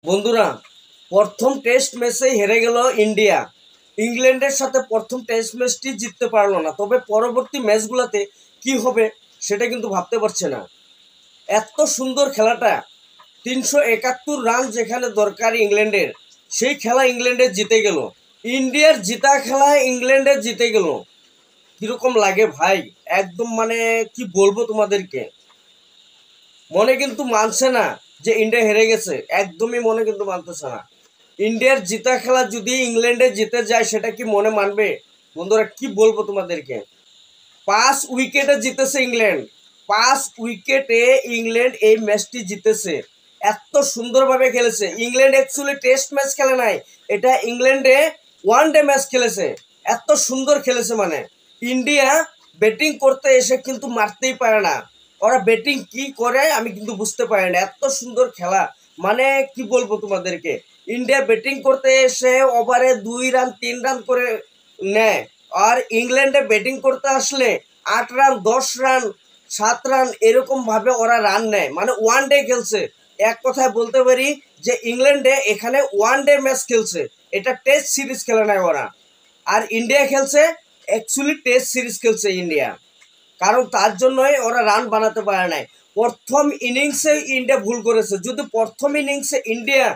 বন্ধুরা, প্রথম টেস্ট ম্যাচেই হেরে গেল ইন্ডিয়া। ইংল্যান্ডের সাথে প্রথম টেস্ট ম্যাচটি জিততে পারলো না, তবে পরবর্তী ম্যাচগুলোতে কি হবে সেটা কিন্তু ভাবতে পারছে না। এত সুন্দর খেলাটা, 371 রান যেখানে দরকার ইংল্যান্ডের, সেই খেলা ইংল্যান্ডের জিতে গেল। ইন্ডিয়ার জিতা খেলায় ইংল্যান্ডের জিতে গেল। কিরকম লাগে ভাই, একদম মানে কি বলবো তোমাদেরকে, মনে কিন্তু মানছে না যে ইন্ডিয়া হেরে গেছে, একদমই মনে কিন্তু মানতেছে না। ইন্ডিয়ার জিতা খেলা যদি ইংল্যান্ডে জিতে যায় সেটা কি মনে মানবে? বন্ধুরা কি বলবো তোমাদেরকে, 5 উইকেটে জিতেছে ইংল্যান্ড। 5 উইকেটে ইংল্যান্ড এই ম্যাচটি জিতেছে। এত সুন্দরভাবে খেলেছে ইংল্যান্ড। অ্যাকচুয়ালি টেস্ট ম্যাচ খেলে নাই, এটা ইংল্যান্ডে ওয়ান ডে ম্যাচ খেলেছে। এত সুন্দর খেলেছে, মানে ইন্ডিয়া ব্যাটিং করতে এসে কিন্তু মারতেই পারে না। ওরা ব্যাটিং কি করে আমি কিন্তু বুঝতে পারি না, এত সুন্দর খেলা। মানে কি বলবো তোমাদেরকে, ইন্ডিয়া ব্যাটিং করতে এসে ওভারে 2 রান 3 রান করে নেয়, আর ইংল্যান্ডে ব্যাটিং করতে আসলে 8 রান 10 রান 7 রান এরকম ভাবে ওরা রান নেয়। মানে ওয়ান ডে খেলছে, এক কথায় বলতে পারি যে ইংল্যান্ডে এখানে ওয়ান ডে ম্যাচ খেলছে, এটা টেস্ট সিরিজ খেলে নেয় ওরা। আর ইন্ডিয়া খেলছে অ্যাকচুয়ালি টেস্ট সিরিজ খেলছে ইন্ডিয়া, কারণ তার জন্যই ওরা রান বানাতে পারে নাই। প্রথম ইনিংসে ইন্ডিয়া ভুল করেছে। যদি প্রথম ইনিংসে ইন্ডিয়া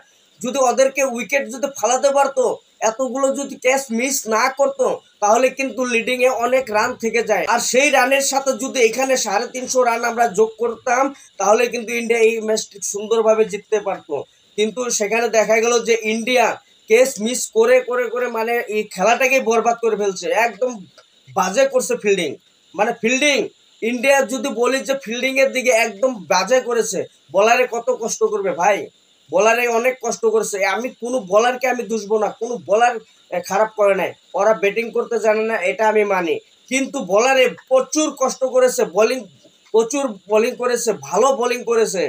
যদি ওদেরকে উইকেট যদি ফালাতে পারতো, এতগুলো যদি ক্যাচ মিস না করতো, তাহলে কিন্তু লিডিং এ অনেক রান থেকে যায়। আর সেই রানের সাথে যদি এখানে 350 রান আমরা যোগ করতাম, তাহলে কিন্তু ইন্ডিয়া এই ম্যাচটি সুন্দরভাবে জিততে পারতো। কিন্তু সেখানে দেখা গেল যে ইন্ডিয়া ক্যাচ মিস করে করে করে মানে এই খেলাটাকে বরবাদ করে ফেলছে, একদম বাজে করছে ফিল্ডিং। মানে ফিল্ডিং, ইন্ডিয়া যদি বলি যে ফিল্ডিং এর দিকে একদম বাজে করেছে। বলারে কত কষ্ট করবে ভাই, বলারে অনেক কষ্ট করেছে। আমি কোনো বলারকে আমি দুষবো না, কোনো বলার খারাপ করে নাই, ওরা ব্যাটিং করতে জানে না এটা আমি মানি। কিন্তু বলারে প্রচুর কষ্ট করেছে, বোলিং প্রচুর বোলিং করেছে, ভালো বোলিং করেছে।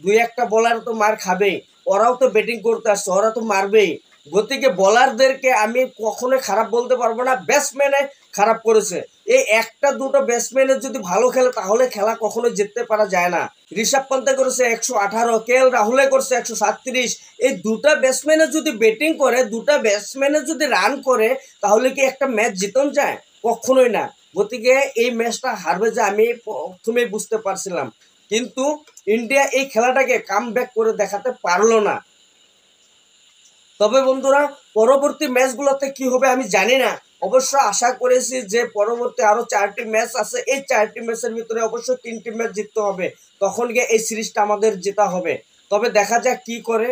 2-1টা বলার তো মার খাবেই, ওরাও তো ব্যাটিং করতে আসছে, ওরা তো মারবেই। গতিকে বলারদেরকে আমি কখনোই খারাপ বলতে পারবো না, ব্যাটসম্যানে খারাপ করেছে। এই একটা দুটো ব্যাটসম্যানের যদি ভালো খেলে তাহলে খেলা কখনো জিততে পারা যায় না। ঋষভ পন্থে করেছে 118, KL রাহুলে করছে 137। এই দুটা ব্যাটসম্যানে যদি ব্যাটিং করে, দুটা ব্যাটসম্যানে যদি রান করে, তাহলে কি একটা ম্যাচ জিতন যায়? কখনোই না। গতিকে এই ম্যাচটা হারবে যে আমি প্রথমেই বুঝতে পারছিলাম, কিন্তু ইন্ডিয়া এই খেলাটাকে কাম ব্যাক করে দেখাতে পারলো না। তবে বন্ধুরা, পরবর্তী ম্যাচগুলোতে কি হবে আমি জানি না। অবশ্য আশা করেছি যে পরবর্তী আরো 4টি ম্যাচ আছে, এই 4টি ম্যাচের ভিতরে অবশ্যই 3টি ম্যাচ জিততে হবে, তখন গিয়ে এই সিরিজটা আমাদের জেতা হবে। তবে দেখা যাক কি করে।